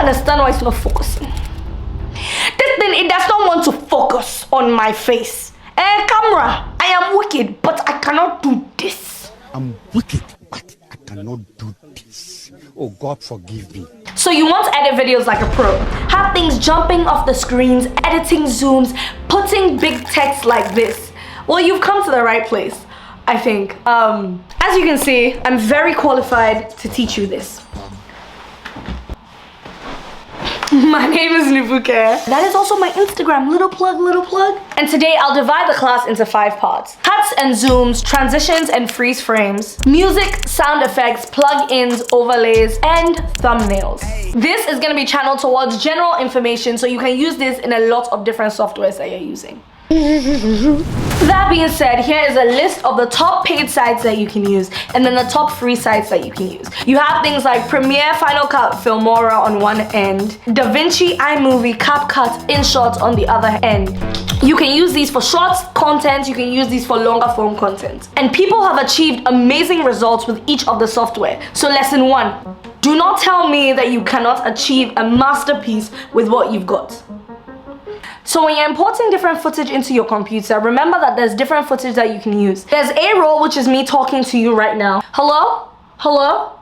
understand why it's not focusing. This thing, it does not want to focus on my face. Camera, I am wicked, but I cannot do this. I'm wicked, but I cannot do this. Oh, God forgive me. So you want to edit videos like a pro. Have things jumping off the screens, editing zooms, putting big text like this. Well, you've come to the right place, I think. As you can see, I'm very qualified to teach you this. My name is Nibuke. That is also my Instagram, little plug, little plug. And today I'll divide the class into 5 parts. Cuts and zooms, transitions and freeze frames, music, sound effects, plugins, overlays, and thumbnails. This is gonna be channeled towards general information, so you can use this in a lot of different softwares that you're using. That being said, here is a list of the top paid sites that you can use and then the top free sites that you can use. You have things like Premiere, Final Cut, Filmora on one end, davinci, iMovie, CapCut, inshot on the other end. You can use these for short content, you can use these for longer form content. And people have achieved amazing results with each of the software. So lesson 1, do not tell me that you cannot achieve a masterpiece with what you've got. So when you're importing different footage into your computer, remember that there's different footage that you can use. There's A-roll, which is me talking to you right now. Hello? Hello?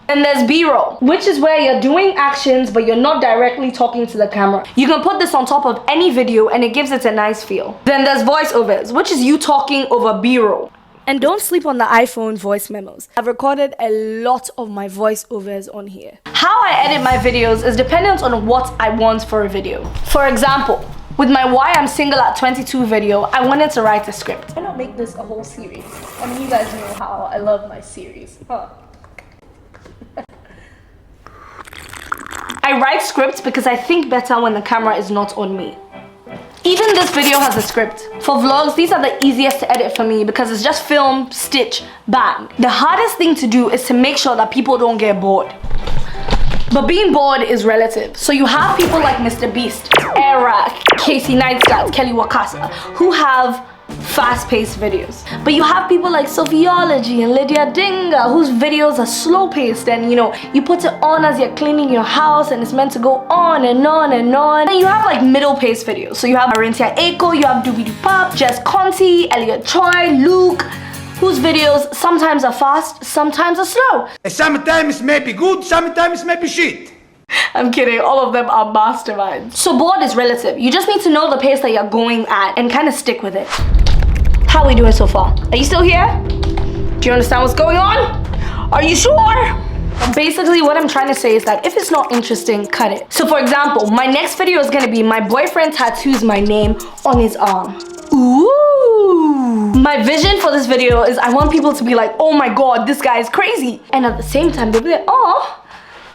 And there's B-roll, which is where you're doing actions, but you're not directly talking to the camera. You can put this on top of any video and it gives it a nice feel. Then there's voiceovers, which is you talking over B-roll. And don't sleep on the iPhone voice memos. I've recorded a lot of my voiceovers on here. How I edit my videos is dependent on what I want for a video. For example, with my Why I'm Single at 22 video, I wanted to write a script. Why not make this a whole series? I mean, you guys know how I love my series. Huh? I write scripts because I think better when the camera is not on me. Even this video has a script. For vlogs, these are the easiest to edit for me because it's just film, stitch, bang. The hardest thing to do is to make sure that people don't get bored. But being bored is relative. So you have people like Mr. Beast, Eric, Casey Neistat, Kelly Wakasa, who have fast-paced videos. But you have people like Sophiology and Lydia Dinga, whose videos are slow-paced and, you know, you put it on as you're cleaning your house and it's meant to go on and on and on. And you have like middle-paced videos. So you have Arintia Eko, you have Doobie Doo Pop, Jess Conti, Elliot Choi, Luke, whose videos sometimes are fast, sometimes are slow. Sometimes may be good, sometimes may be shit. I'm kidding, all of them are masterminds. So bored is relative. You just need to know the pace that you're going at and kind of stick with it. How are we doing so far? Are you still here? Do you understand what's going on? Are you sure? Basically, what I'm trying to say is that if it's not interesting, cut it. So for example, my next video is gonna be my boyfriend tattoos my name on his arm. Ooh. My vision for this video is I want people to be like, oh my God, this guy is crazy. And at the same time, they'll be like, oh,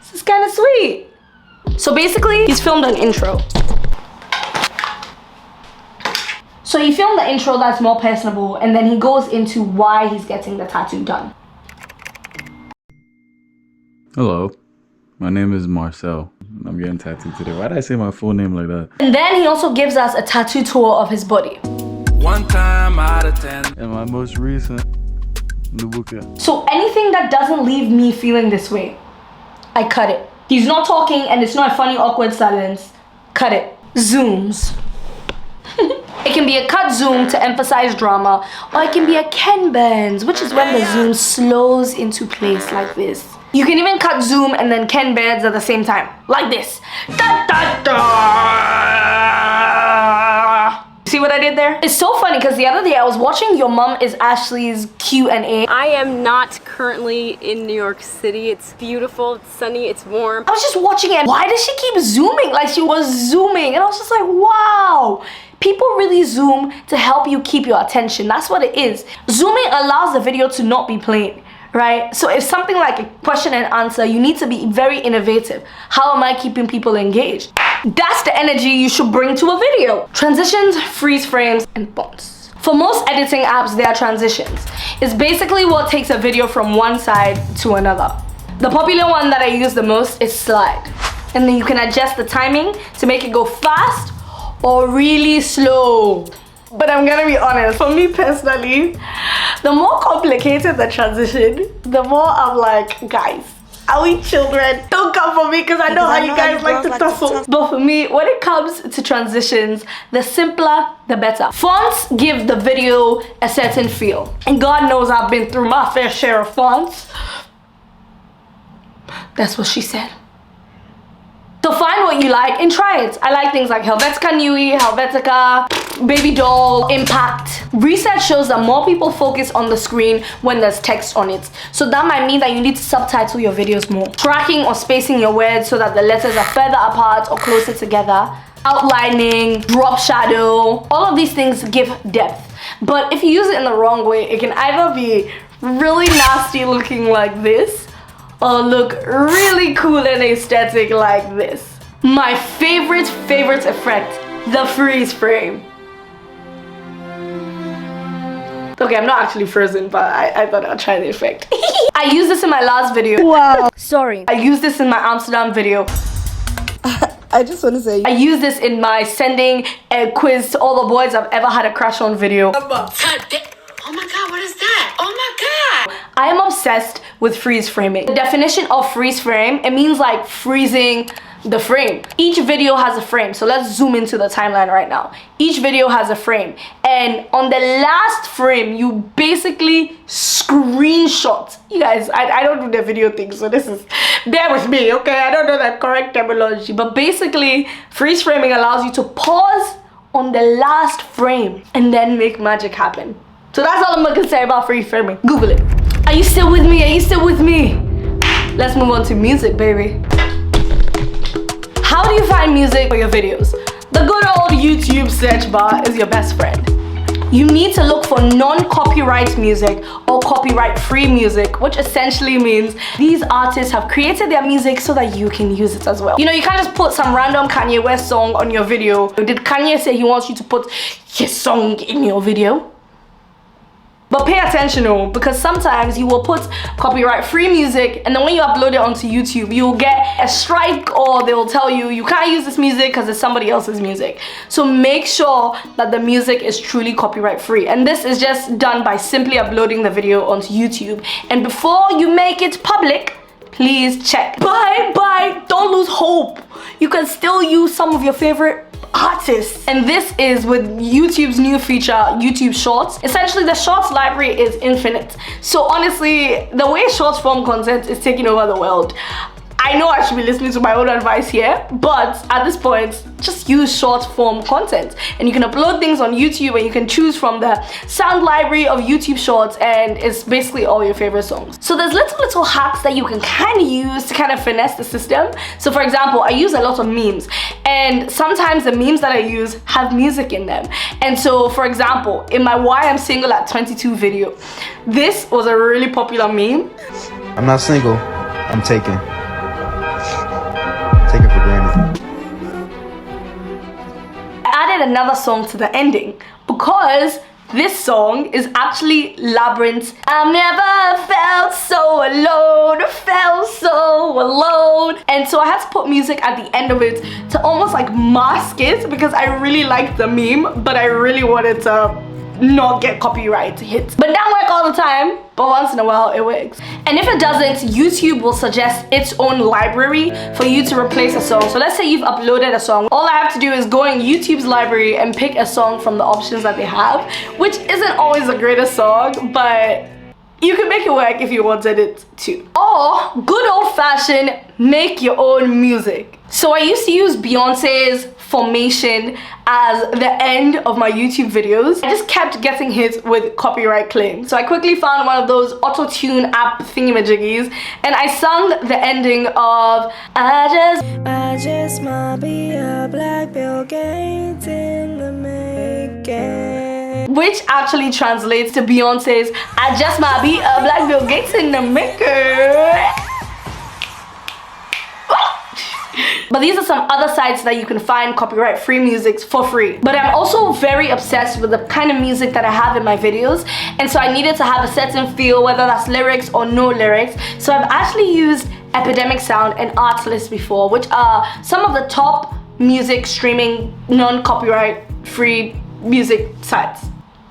this is kind of sweet. So basically, he's filmed an intro. So he filmed the intro that's more personable, and then he goes into why he's getting the tattoo done. Hello, my name is Marcel. I'm getting tattooed today. Why did I say my full name like that? And then he also gives us a tattoo tour of his body. 1 time out of 10. And my most recent, Nibuke. So anything that doesn't leave me feeling this way, I cut it. He's not talking and it's not a funny, awkward silence. Cut it. Zooms. It can be a cut zoom to emphasize drama, or it can be a Ken bends, which is when the zoom slows into place like this. You can even cut zoom and then Ken bends at the same time, like this. Da, da, da. See what I did there? It's so funny because the other day I was watching Your Mom is Ashley's Q&A. I am not currently in New York City. It's beautiful, it's sunny, it's warm. I was just watching it. Why does she keep zooming? Like she was zooming. And I was just like, wow. People really zoom to help you keep your attention. That's what it is. Zooming allows the video to not be plain, right? So if something like a question and answer, you need to be very innovative. How am I keeping people engaged? That's the energy you should bring to a video. Transitions, freeze frames, and fonts. For most editing apps, there are transitions. It's basically what takes a video from one side to another. The popular one that I use the most is slide. And then you can adjust the timing to make it go fast or really slow. But I'm gonna be honest, for me personally, the more complicated the transition, the more I'm like, guys, Are we children? Don't come for me because I know how you guys like to tussle. But for me, when it comes to transitions, the simpler, the better. Fonts give the video a certain feel. And God knows I've been through my fair share of fonts. That's what she said. So find what you like and try it. I like things like Helvetica Newy, Helvetica, Baby Doll, Impact. Research shows that more people focus on the screen when there's text on it. So that might mean that you need to subtitle your videos more. Tracking or spacing your words so that the letters are further apart or closer together. Outlining, drop shadow, all of these things give depth. But if you use it in the wrong way, it can either be really nasty looking like this, or look really cool and aesthetic like this. My favorite effect, the freeze frame. Okay, I'm not actually frozen, but I thought I'd try the effect. I used this in my last video. Wow. Sorry. I used this in my Amsterdam video. I just want to say. I used this in my sending a quiz to all the boys I've ever had a crush on video. Oh my god, what is that? Oh my god! I am obsessed with freeze framing. The definition of freeze frame, it means like freezing the frame. Each video has a frame, so let's zoom into the timeline right now. Each video has a frame, and on the last frame, you basically screenshot. You guys, I don't do the video thing, so this is, bear with me, okay? I don't know the correct terminology, but basically, freeze framing allows you to pause on the last frame and then make magic happen. So that's all I'm gonna say about freeze framing. Google it. Are you still with me? Are you still with me? Let's move on to music, baby. How do you find music for your videos? The good old YouTube search bar is your best friend. You need to look for non-copyright music or copyright-free music, which essentially means these artists have created their music so that you can use it as well. You know, you can't just put some random Kanye West song on your video. Did Kanye say he wants you to put his song in your video? But pay attention, because sometimes you will put copyright-free music, and then when you upload it onto YouTube, you'll get a strike, or they will tell you you can't use this music because it's somebody else's music. So make sure that the music is truly copyright-free, and this is just done by simply uploading the video onto YouTube. And before you make it public, please check. Bye, don't lose hope. You can still use some of your favorite artists, and this is with YouTube's new feature, YouTube Shorts. Essentially, the Shorts library is infinite. So honestly, the way short form content is taking over the world, I know I should be listening to my own advice here, but at this point, just use short form content, and you can upload things on YouTube, and you can choose from the sound library of YouTube Shorts, and it's basically all your favorite songs. So there's little hacks that you can kind of use to kind of finesse the system. So for example, I use a lot of memes, and sometimes the memes that I use have music in them. And so for example, in my Why I'm Single at 22 video, this was a really popular meme. I'm not single, I'm taken. Take it for granted. I added another song to the ending because this song is actually Labyrinth. I've never felt so alone, and so I had to put music at the end of it to almost like mask it, because I really liked the meme, but I really wanted to not get copyright hits. But that work all the time, but once in a while it works. And if it doesn't, YouTube will suggest its own library for you to replace a song. So let's say you've uploaded a song. All I have to do is go in YouTube's library and pick a song from the options that they have, which isn't always the greatest song, but you can make it work if you wanted it to. Or good old-fashioned make your own music. So I used to use Beyonce's Formation as the end of my YouTube videos. I just kept getting hit with copyright claims. So I quickly found one of those auto-tune app thingamajiggies, and I sung the ending of I just might be a black Bill Gates in the making, which actually translates to Beyonce's I just might be a black Bill Gates in the maker. But these are some other sites that you can find copyright-free music for free. But I'm also very obsessed with the kind of music that I have in my videos, and so I needed to have a certain feel, whether that's lyrics or no lyrics. So I've actually used Epidemic Sound and Artlist before, which are some of the top music streaming non-copyright free music sites.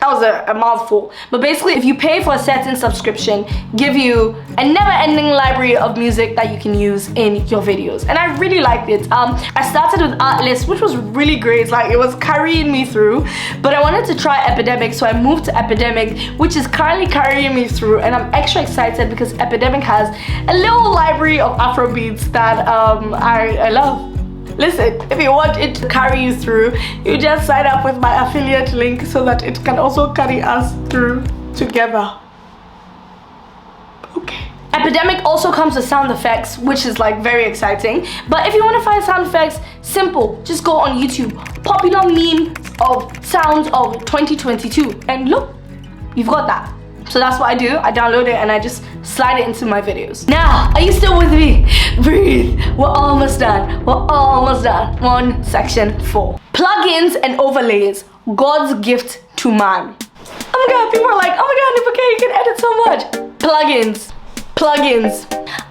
That was a mouthful. But basically, if you pay for a certain subscription, give you a never-ending library of music that you can use in your videos. And I really liked it. I started with Artlist, which was really great. Like, it was carrying me through. But I wanted to try Epidemic, so I moved to Epidemic, which is currently carrying me through. And I'm extra excited because Epidemic has a little library of Afrobeats that I love. Listen, if you want it to carry you through, you just sign up with my affiliate link so that it can also carry us through together. Okay. Epidemic also comes with sound effects, which is like very exciting. But if you want to find sound effects, simple. Just go on YouTube. Popular meme of sounds of 2022. And look, you've got that. So that's what I do. I download it and I just slide it into my videos. Now, are you still with me? Breathe. We're almost done. We're almost done. We're on section 4. Plugins and overlays. God's gift to man. Oh my god, people are like, oh my god, Nipuke, you can edit so much. Plugins.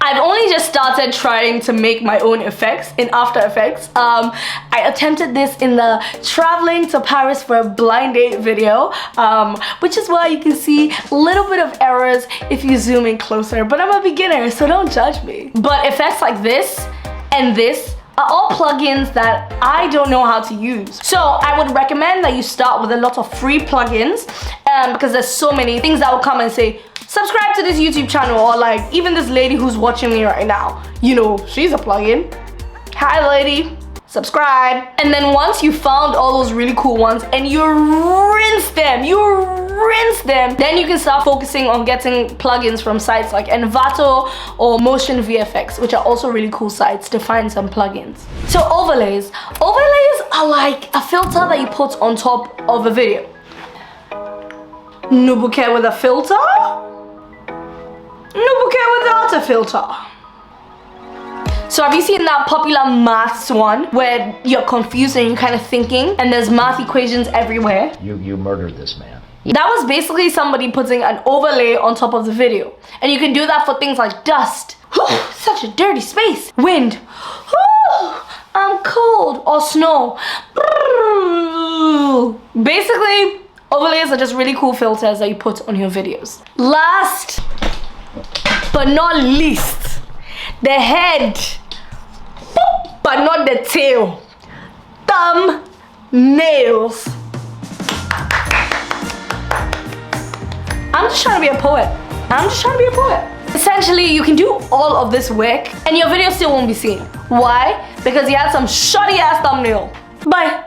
I've only just started trying to make my own effects in After Effects. I attempted this in the traveling to Paris for a blind date video, which is why you can see a little bit of errors if you zoom in closer, but I'm a beginner, so don't judge me. But effects like this and this are all plugins that I don't know how to use. So I would recommend that you start with a lot of free plugins because there's so many things that will come and say, subscribe to this YouTube channel, or like even this lady who's watching me right now, you know, she's a plugin. Hi lady, subscribe. And then once you found all those really cool ones and you rinse them, then you can start focusing on getting plugins from sites like Envato or Motion VFX, which are also really cool sites to find some plugins. So overlays are like a filter that you put on top of a video. Nipuke with a filter? Nipuke without a filter. So have you seen that popular maths one where you're confused and you're kind of thinking and there's math equations everywhere? You murdered this man. That was basically somebody putting an overlay on top of the video. And you can do that for things like dust. Such a dirty space. Wind. I'm cold. Or snow. Basically, overlays are just really cool filters that you put on your videos. Last but not least, the head, but not the tail. Thumbnails. I'm just trying to be a poet. Essentially, you can do all of this work and your video still won't be seen. Why? Because you had some shoddy ass thumbnail. Bye.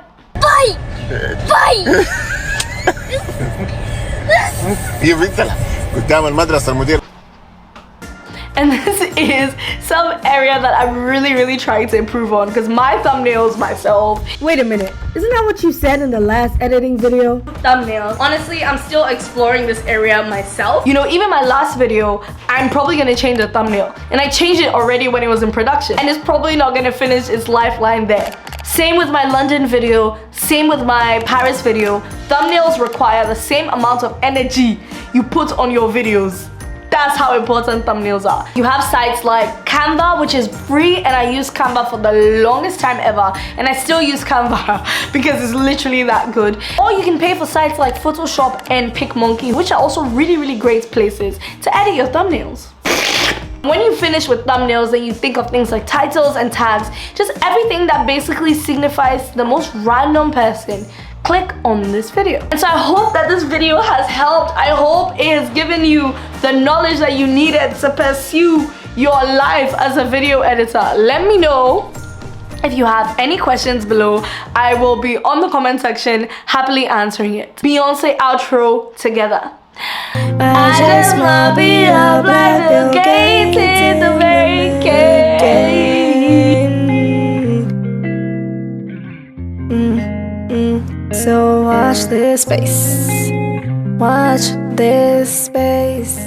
And this is some area that I'm really trying to improve on because my thumbnails myself. Wait a minute. Isn't that what you said in the last editing video? Thumbnails. Honestly, I'm still exploring this area myself. You know, even my last video, I'm probably gonna change the thumbnail. And I changed it already when it was in production. And it's probably not gonna finish its lifeline there. Same with my London video, same with my Paris video. Thumbnails require the same amount of energy you put on your videos. That's how important thumbnails are. You have sites like Canva, which is free, and I use Canva for the longest time ever, and I still use Canva because it's literally that good. Or you can pay for sites like Photoshop and PicMonkey, which are also really great places to edit your thumbnails. When you finish with thumbnails, then you think of things like titles and tags, just everything that basically signifies the most random person. Click on this video. And so I hope that this video has helped. I hope it has given you the knowledge that you needed to pursue your life as a video editor. Let me know if you have any questions below. I will be on the comment section happily answering it. Beyonce outro together. I just wanna be a black Bill Gates in the vacant. So watch this space. Watch this space.